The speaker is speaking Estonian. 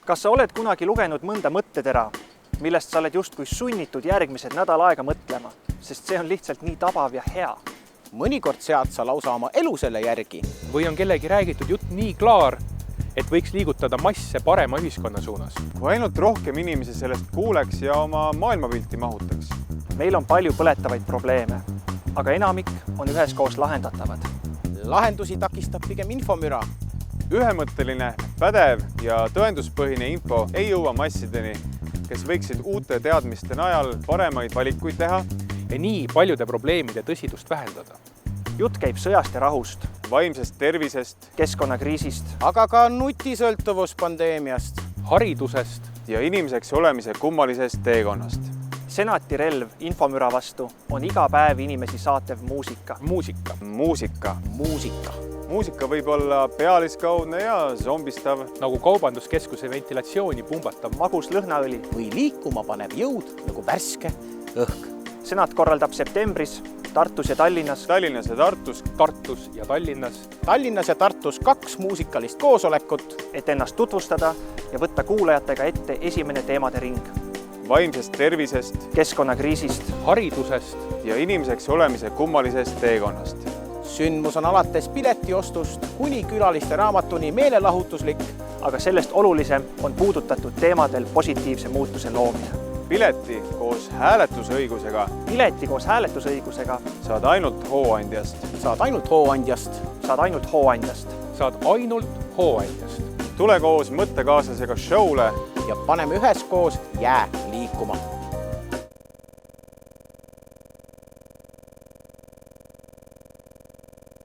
Kas sa oled kunagi lugenud mõnda mõttetera, millest sa oled justkui sunnitud järgmised nädal aega mõtlema, sest see on lihtsalt nii tabav ja hea? Mõnikord sead sa lausa oma elu selle järgi. Või on kellegi räägitud jutt nii klaar, et võiks liigutada masse parema ühiskonna suunas. Kui ainult rohkem inimesi sellest kuuleks ja oma maailmapilti mahutaks. Meil on palju põletavaid probleeme, aga enamik on üheskoos lahendatavad. Lahendusi takistab pigem infomüra. Ühemõtteline, pädev ja tõenduspõhine info ei jõua massideni, kes võiksid uute teadmiste najal paremaid valikuid teha Ja nii paljude probleemide tõsidust vähendada. Jutt käib sõjast ja rahust, vaimsest tervisest keskkonnakriisist, Aga ka nutisõltuvuspandeemiast. Haridusest ja inimeseks olemise kummalisest teekonnast. senati relv infomüra vastu on iga päev inimesi saatev muusika. muusika, Muusika. Muusika võib olla pealiskaudne ja zombistav. nagu kaubanduskeskuse ventilatsiooni pumbatav Magus lõhnaõli. Või liikuma panev jõud nagu värske õhk. Senat korraldab septembris Tartus ja Tallinnas Tallinnas ja Tartus Tartus ja Tallinnas, Tallinnas ja Tartus 2 muusikalist koosolekut. et ennast tutvustada ja võtta kuulajatega ette esimene teemade ring. vaimsest tervisest Keskkonnakriisist, haridusest, ja inimeseks olemise kummalisest teekonnast. Sündmus on alates piletiostust kuni külaliste raamatuni meelelahutuslik. aga sellest olulisem on puudutatud teemadel positiivse muutuse loomine. Pileti koos hääletusõigusega Pileti koos hääletusõigusega saad ainult hooandjast. Saad ainult hooandjast. saad ainult hooandjast. saad ainult hooandjast. Tule koos mõttekaaslasega show'le Ja paneme üheskoos jää liikuma.